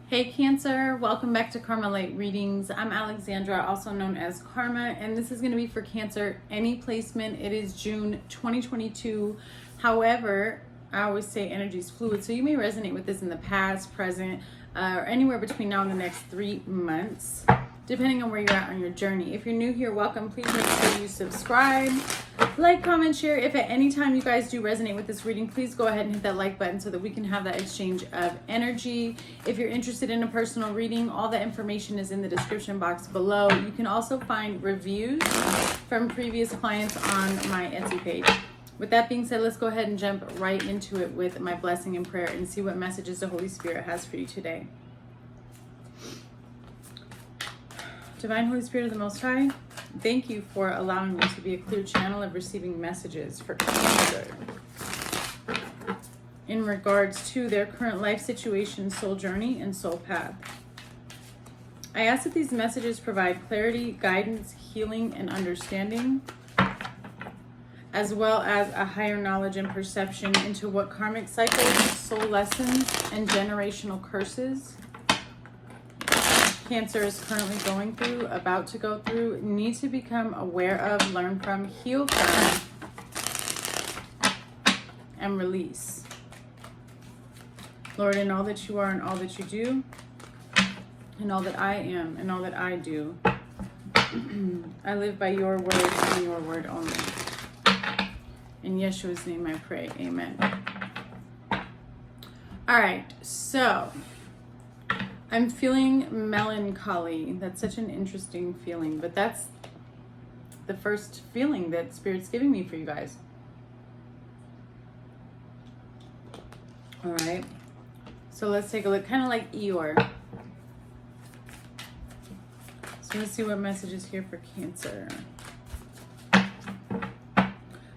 Hey Cancer, welcome back to Karma Light Readings. I'm Alexandra, also known as Karma, and this is going to be for Cancer, any placement. It is June 2022. However, I always say energy is fluid, so you may resonate with this in the past, present, or anywhere between now and the next 3 months, depending on where you're at on your journey. If you're new here, welcome. Please make sure you subscribe, like, comment, share. If at any time you guys do resonate with this reading, please go ahead and hit that like button so that we can have that exchange of energy. If you're interested in a personal reading, all the information is in the description box below. You can also find reviews from previous clients on my Etsy page. With that being said, let's go ahead and jump right into it with my blessing and prayer and see what messages the Holy Spirit has for you today. Divine Holy Spirit of the Most High, thank you for allowing me to be a clear channel of receiving messages for Cancer in regards to their current life situation, soul journey, and soul path. I ask that these messages provide clarity, guidance, healing, and understanding, as well as a higher knowledge and perception into what karmic cycles, soul lessons, and generational curses Cancer is currently going through, about to go through, need to become aware of, learn from, heal from, and release. Lord, in all that you are and all that you do, and all that I am and all that I do, I live by your word and your word only. In Yeshua's name I pray, amen. All right, so I'm feeling melancholy. That's such an interesting feeling, but that's the first feeling that Spirit's giving me for you guys. All right, so let's take a look, kind of like Eeyore. So let's see what message is here for Cancer.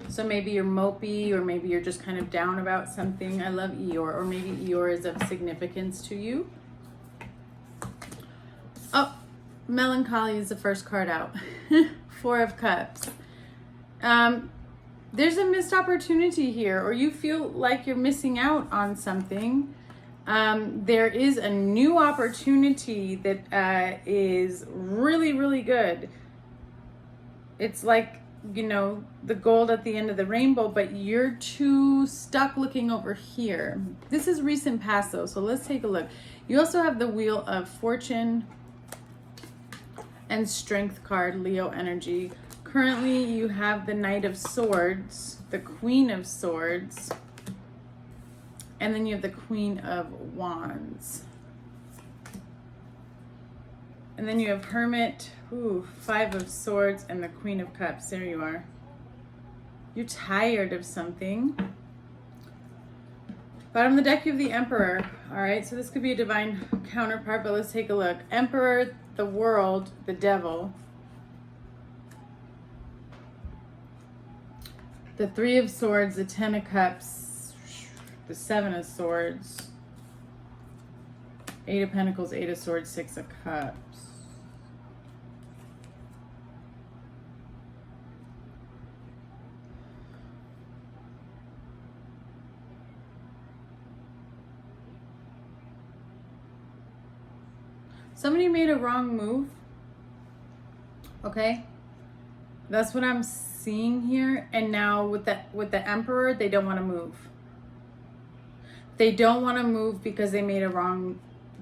So maybe you're mopey, or maybe you're just kind of down about something. I love Eeyore, or maybe Eeyore is of significance to you. Oh, melancholy is the first card out. 4 of Cups. There's a missed opportunity here, or you feel like you're missing out on something. There is a new opportunity that is really, really good. It's like, you know, the gold at the end of the rainbow, but you're too stuck looking over here. This is recent past though, so let's take a look. You also have the Wheel of Fortune and Strength card, Leo energy. Currently, you have the Knight of Swords, the Queen of Swords, and then you have the Queen of Wands. And then you have Hermit, 5 of Swords, and the Queen of Cups. There you are. You're tired of something. Bottom of the deck, you have the Emperor. All right, so this could be a divine counterpart, but let's take a look. Emperor, the World, the Devil. The 3 of Swords, the 10 of Cups, the 7 of Swords, 8 of Pentacles, 8 of Swords, 6 of Cups. Somebody made a wrong move, okay? That's what I'm seeing here. And now with the Emperor, they don't want to move. They don't want to move because they made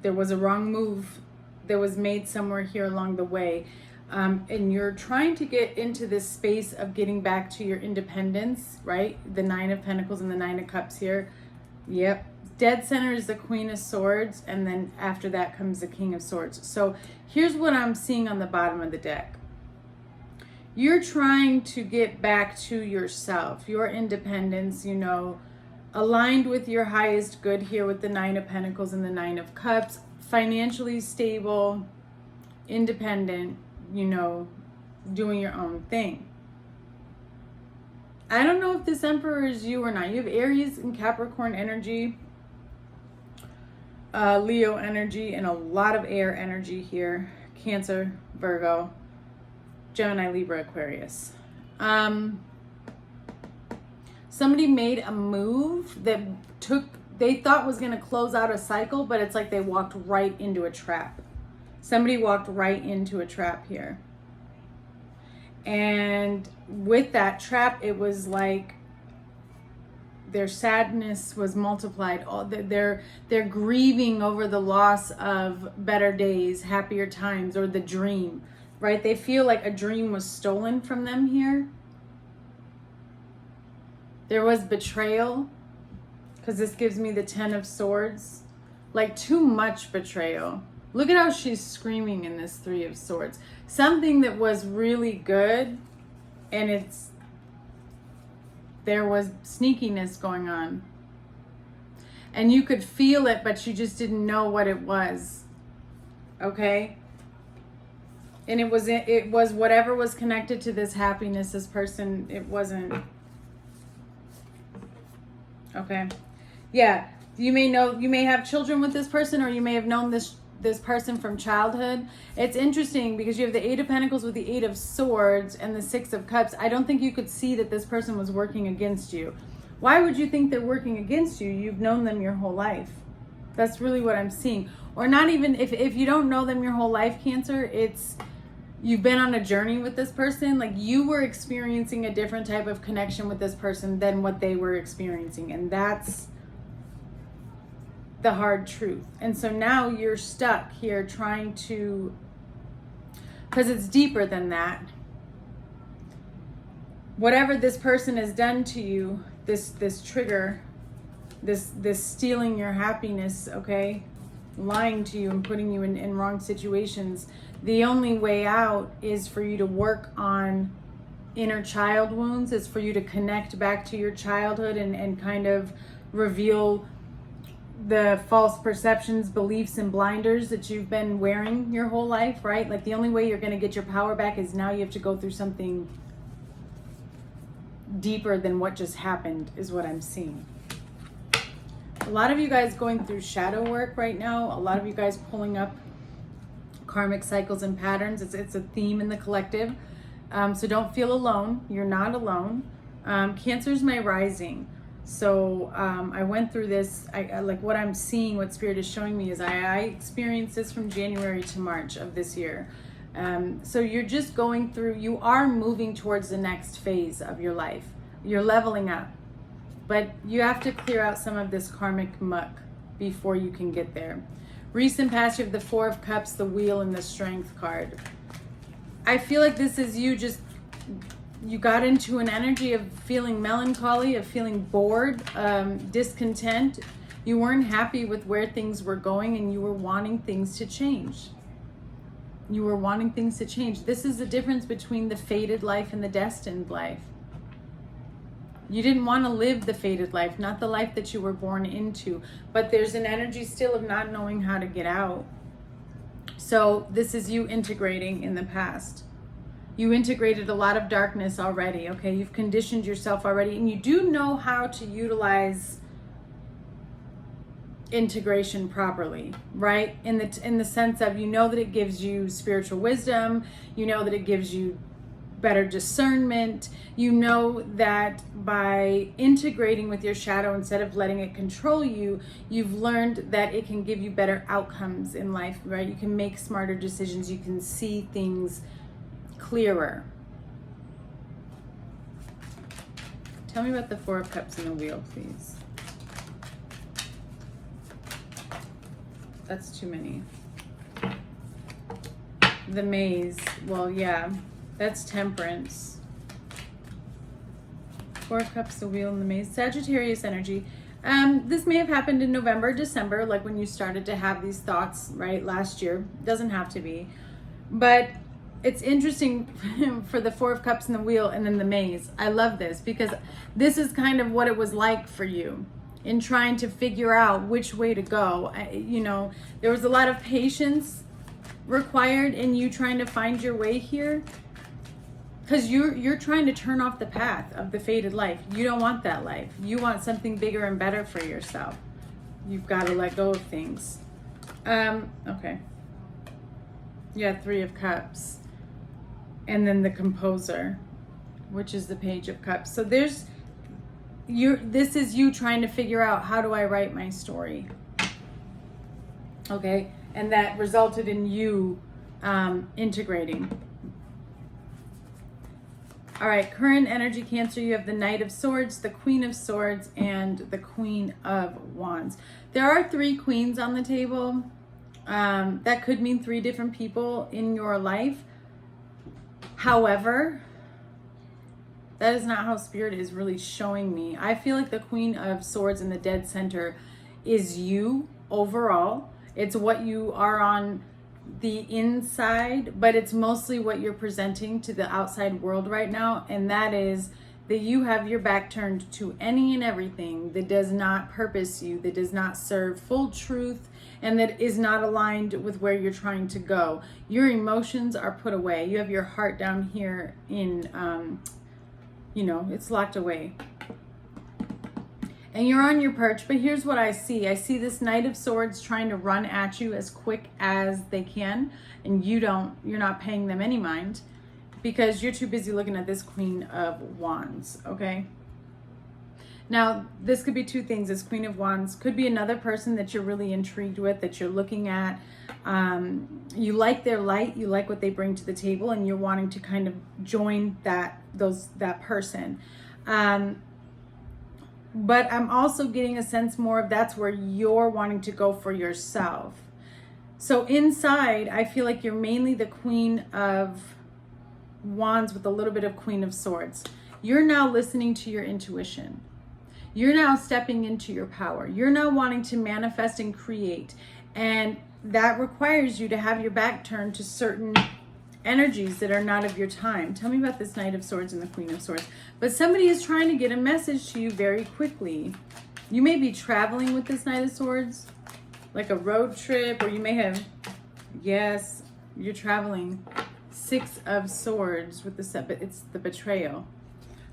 there was a wrong move that was made somewhere here along the way. And you're trying to get into this space of getting back to your independence, right? The 9 of Pentacles and the 9 of Cups here. Yep. Dead center is the Queen of Swords, and then after that comes the King of Swords. So here's what I'm seeing on the bottom of the deck. You're trying to get back to yourself, your independence, you know, aligned with your highest good here with the 9 of Pentacles and the 9 of Cups, financially stable, independent, you know, doing your own thing. I don't know if this Emperor is you or not. You have Aries and Capricorn energy, Leo energy, and a lot of air energy here. Cancer, Virgo, Gemini, Libra, Aquarius. Somebody made a move that took they thought was going to close out a cycle, but it's like they walked right into a trap. Somebody walked right into a trap here. And with that trap, it was like their sadness was multiplied. They're grieving over the loss of better days, happier times, or the dream, right? They feel like a dream was stolen from them here. There was betrayal, because this gives me the 10 of Swords. Like too much betrayal. Look at how she's screaming in this 3 of Swords. Something that was really good, and there was sneakiness going on. And you could feel it, but you just didn't know what it was. Okay? And it was whatever was connected to this happiness, this person, it wasn't. Okay. Yeah. You may have children with this person, or you may have known this person from childhood. It's interesting because you have the 8 of Pentacles with the 8 of Swords and the 6 of Cups. I don't think you could see that this person was working against you. Why would you think they're working against you? You've known them your whole life. That's really what I'm seeing. Or not even, if you don't know them your whole life, Cancer, it's you've been on a journey with this person. Like you were experiencing a different type of connection with this person than what they were experiencing. And that's the hard truth. And so now you're stuck here trying to, because it's deeper than that. Whatever this person has done to you, this trigger, this stealing your happiness, okay, lying to you and putting you in wrong situations, the only way out is for you to work on inner child wounds, is for you to connect back to your childhood and kind of reveal the false perceptions, beliefs, and blinders that you've been wearing your whole life, right? Like the only way you're going to get your power back is now you have to go through something deeper than what just happened, is what I'm seeing. A lot of you guys going through shadow work right now. A lot of you guys pulling up karmic cycles and patterns. It's a theme in the collective. So don't feel alone. You're not alone. Cancer's my rising. So I went through this. I like what I'm seeing, what Spirit is showing me is I experienced this from January to March of this year. So you're just going through, you are moving towards the next phase of your life. You're leveling up. But you have to clear out some of this karmic muck before you can get there. Recent past, you have the 4 of Cups, the Wheel, and the Strength card. I feel like this is you got into an energy of feeling melancholy, of feeling bored, discontent. You weren't happy with where things were going, and you were wanting things to change. You were wanting things to change. This is the difference between the fated life and the destined life. You didn't want to live the fated life, not the life that you were born into. But there's an energy still of not knowing how to get out. So this is you integrating in the past. You integrated a lot of darkness already, okay? You've conditioned yourself already, and you do know how to utilize integration properly, right? In the sense of, you know that it gives you spiritual wisdom, you know that it gives you better discernment, you know that by integrating with your shadow instead of letting it control you, you've learned that it can give you better outcomes in life, right? You can make smarter decisions, you can see things clearer. Tell me about the 4 of Cups and the Wheel, please. That's too many. The Maze, well, yeah, that's Temperance. 4 of Cups, the Wheel, and the Maze. Sagittarius energy. This may have happened in November, December, like when you started to have these thoughts, right, last year. Doesn't have to be. But it's interesting for the 4 of Cups and the Wheel and then the Maze. I love this because this is kind of what it was like for you in trying to figure out which way to go. You know, there was a lot of patience required in you trying to find your way here, because you're trying to turn off the path of the fated life. You don't want that life. You want something bigger and better for yourself. You've got to let go of things. Okay. Yeah, 3 of Cups. And then the Composer, which is the Page of Cups. So there's this is you trying to figure out, how do I write my story? Okay, and that resulted in you integrating. All right, current energy, Cancer, you have the Knight of Swords, the Queen of Swords, and the Queen of Wands. There are 3 queens on the table. That could mean 3 different people in your life. However, that is not how Spirit is really showing me. I feel like the Queen of Swords in the dead center is you overall. It's what you are on the inside, but it's mostly what you're presenting to the outside world right now, and that is that you have your back turned to any and everything that does not purpose you, that does not serve full truth, and that is not aligned with where you're trying to go. Your emotions are put away. You have your heart down here in, it's locked away. And you're on your perch, but here's what I see. I see this Knight of Swords trying to run at you as quick as they can, and you're not paying them any mind because you're too busy looking at this Queen of Wands, okay? Now, this could be 2 things. This Queen of Wands could be another person that you're really intrigued with, that you're looking at. You like their light, you like what they bring to the table, and you're wanting to kind of join that person. But I'm also getting a sense more of that's where you're wanting to go for yourself. So inside, I feel like you're mainly the Queen of Wands with a little bit of Queen of Swords. You're now listening to your intuition. You're now stepping into your power. You're now wanting to manifest and create. And that requires you to have your back turned to certain energies that are not of your time. Tell me about this Knight of Swords and the Queen of Swords. But somebody is trying to get a message to you very quickly. You may be traveling with this Knight of Swords, like a road trip, or you may have, yes, you're traveling. 6 of Swords with but it's the betrayal.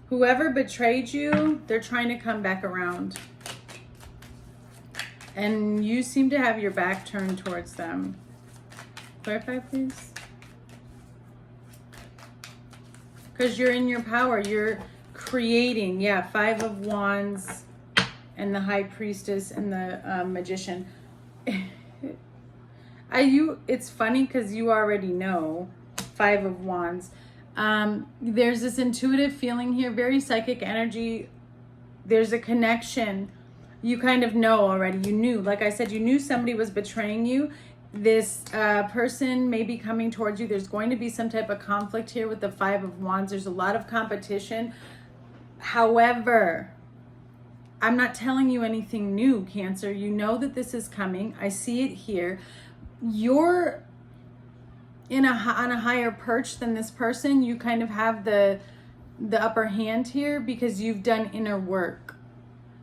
Whoever betrayed you, they're trying to come back around. And you seem to have your back turned towards them. Clarify, please. Because you're in your power, you're creating. Yeah, 5 of Wands and the High Priestess and the Magician. It's funny because you already know 5 of Wands. There's this intuitive feeling here, very psychic energy. There's a connection. You kind of know already. You knew, like I said, you knew somebody was betraying you. This person may be coming towards you. There's going to be some type of conflict here with the 5 of Wands. There's a lot of competition. However, I'm not telling you anything new, Cancer. You know that this is coming. I see it here. You're on a higher perch than this person. You kind of have the upper hand here because you've done inner work.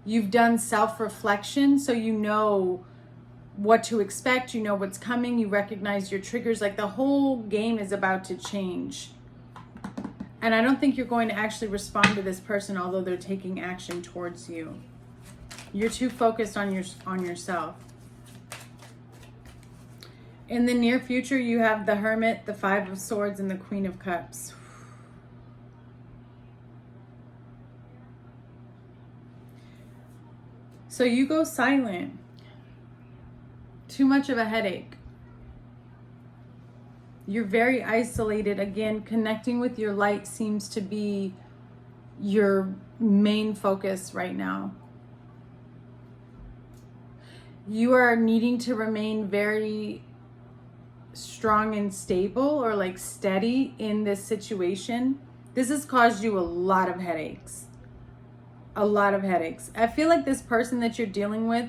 You've done self-reflection, so you know what to expect, you know what's coming, you recognize your triggers. Like the whole game is about to change. And I don't think you're going to actually respond to this person, although they're taking action towards you. You're too focused on yourself. In the near future, you have the Hermit, the 5 of Swords, and the Queen of Cups. So you go silent. Too much of a headache. You're very isolated. Again, connecting with your light seems to be your main focus right now. You are needing to remain very strong and stable, or like steady in this situation. This has caused you a lot of headaches. A lot of headaches. I feel like this person that you're dealing with,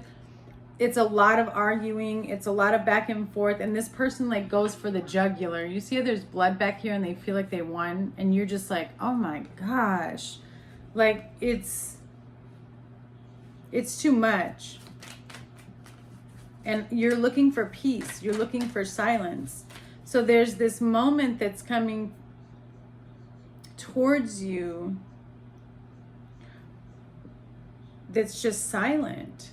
it's a lot of arguing, it's a lot of back and forth, and this person like goes for the jugular. You see how there's blood back here and they feel like they won, and you're just like, oh my gosh. Like it's too much. And you're looking for peace, you're looking for silence. So there's this moment that's coming towards you that's just silent,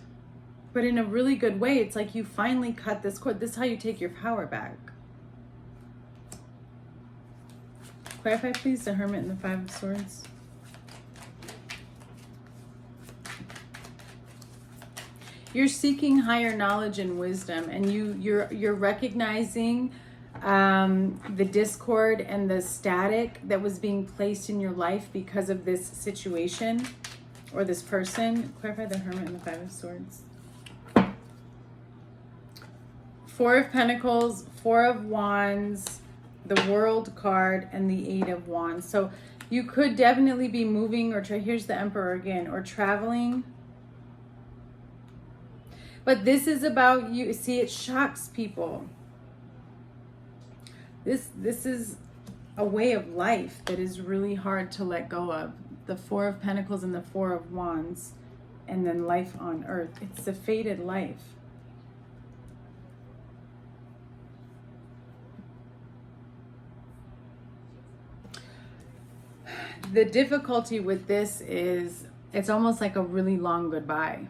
but in a really good way. It's like you finally cut this cord. This is how you take your power back. Clarify, please, the Hermit and the 5 of Swords. You're seeking higher knowledge and wisdom, and you're recognizing the discord and the static that was being placed in your life because of this situation or this person. Clarify the Hermit and the Five of Swords. Four of Pentacles, Four of Wands, the World card, and the Eight of Wands. So you could definitely be moving, or here's the Emperor again, or traveling. But this is about you. See, it shocks people. This is a way of life that is really hard to let go of. The Four of Pentacles and the Four of Wands, and then life on earth. It's a fated life. The difficulty with this is it's almost like a really long goodbye.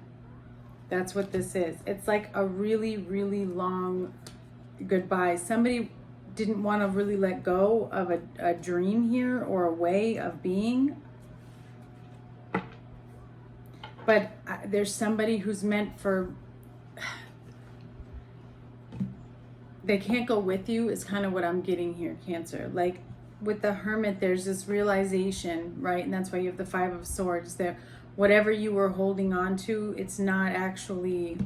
That's what this is. It's like a really, really long goodbye. Somebody didn't want to really let go of a dream here or a way of being. But there's somebody who's meant for... They can't go with you is kind of what I'm getting here, Cancer. Like, with the Hermit, there's this realization, right? And that's why you have the Five of Swords, that whatever you were holding on to, it's not actually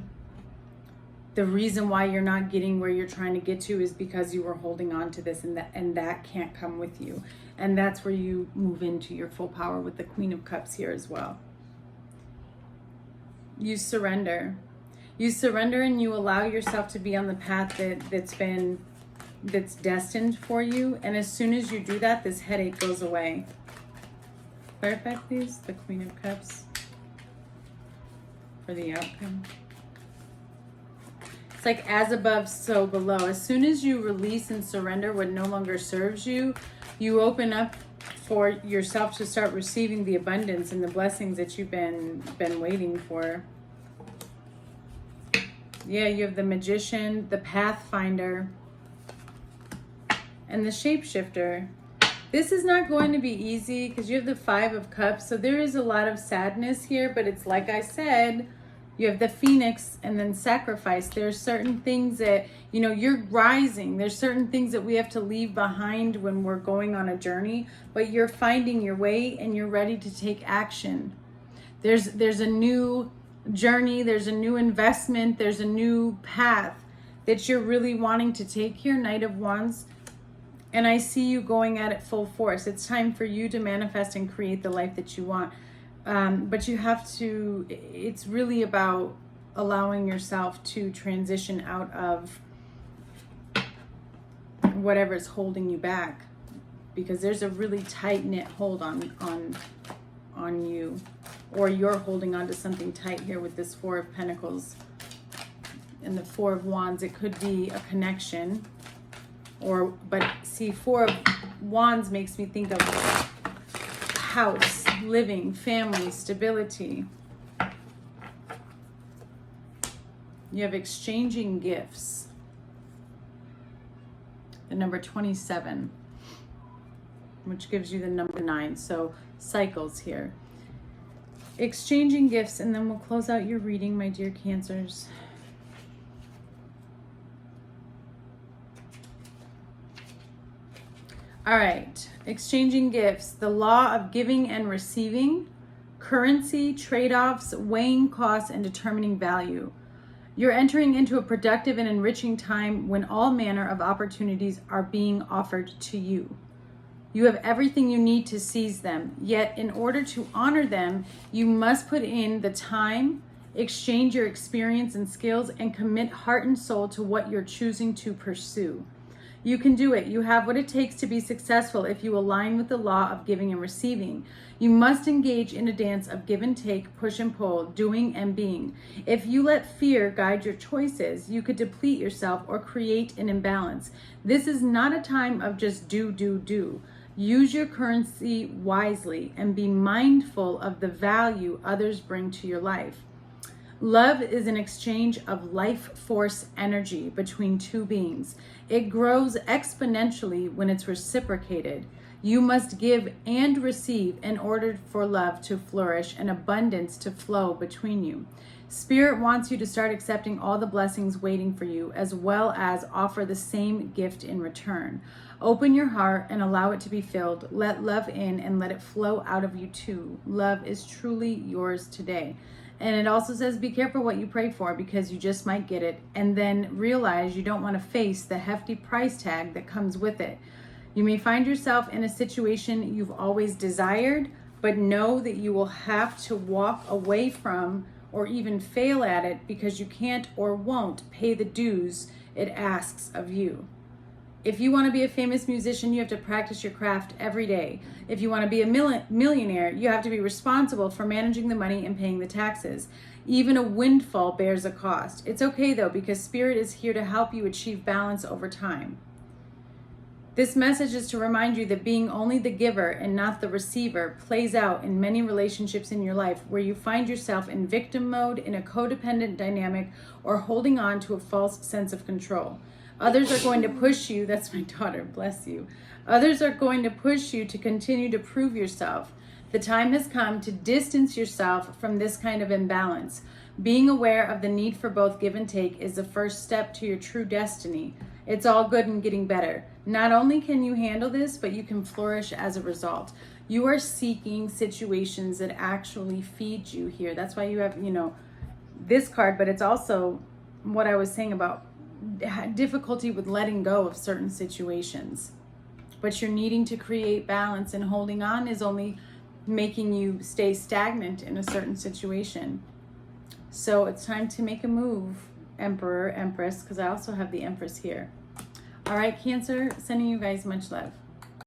the reason why you're not getting where you're trying to get to, is because you were holding on to this, and that can't come with you. And that's where you move into your full power with the Queen of Cups here as well. You surrender. You surrender, and you allow yourself to be on the path that's destined for you. And as soon as you do that, this headache goes away. Clarify, please, the Queen of Cups for the outcome. It's like as above, so below. As soon as you release and surrender what no longer serves you, you open up for yourself to start receiving the abundance and the blessings that you've been waiting for. Yeah, you have the Magician, the Pathfinder, and the Shapeshifter. This is not going to be easy because you have the Five of Cups. So there is a lot of sadness here, but it's like I said, you have the Phoenix and then sacrifice. There's certain things that, you know, you're rising. There's certain things that we have to leave behind when we're going on a journey, but you're finding your way and you're ready to take action. There's a new journey. There's a new investment. There's a new path that you're really wanting to take here, Knight of Wands. And I see you going at it full force. It's time for you to manifest and create the life that you want. But you have to, it's really about allowing yourself to transition out of whatever is holding you back. Because there's a really tight-knit hold on you. Or you're holding on to something tight here with this Four of Pentacles and the Four of Wands. It could be a connection. But see, Four of Wands makes me think of house, living, family, stability. You have exchanging gifts. The number 27, which gives you the number 9. So cycles here. Exchanging gifts, and then we'll close out your reading, my dear Cancers. All right, exchanging gifts, the law of giving and receiving, currency, trade-offs, weighing costs, and determining value. You're entering into a productive and enriching time when all manner of opportunities are being offered to you. You have everything you need to seize them, yet in order to honor them, you must put in the time, exchange your experience and skills, and commit heart and soul to what you're choosing to pursue. You can do it. You have what it takes to be successful if you align with the law of giving and receiving. You must engage in a dance of give and take, push and pull, doing and being. If you let fear guide your choices, you could deplete yourself or create an imbalance. This is not a time of just do. Use your currency wisely and be mindful of the value others bring to your life. Love is an exchange of life force energy between two beings. It grows exponentially when it's reciprocated. You must give and receive in order for love to flourish and abundance to flow between you. Spirit wants you to start accepting all the blessings waiting for you, as well as offer the same gift in return. Open your heart and allow it to be filled. Let love in and let it flow out of you too. Love is truly yours today. And it also says, be careful what you pray for, because you just might get it. And then realize you don't want to face the hefty price tag that comes with it. You may find yourself in a situation you've always desired, but know that you will have to walk away from or even fail at it because you can't or won't pay the dues it asks of you. If you want to be a famous musician, you have to practice your craft every day. If you want to be a millionaire, you have to be responsible for managing the money and paying the taxes. Even a windfall bears a cost. It's okay though, because Spirit is here to help you achieve balance over time. This message is to remind you that being only the giver and not the receiver plays out in many relationships in your life where you find yourself in victim mode, in a codependent dynamic, or holding on to a false sense of control. Others are going to push you, that's my daughter, bless you. Others are going to push you to continue to prove yourself. The time has come to distance yourself from this kind of imbalance. Being aware of the need for both give and take is the first step to your true destiny. It's all good and getting better. Not only can you handle this, but you can flourish as a result. You are seeking situations that actually feed you here. That's why you have, this card, but it's also what I was saying about difficulty with letting go of certain situations. But you're needing to create balance, and holding on is only making you stay stagnant in a certain situation. So it's time to make a move, Emperor, Empress, because I also have the Empress here. All right, Cancer, sending you guys much love.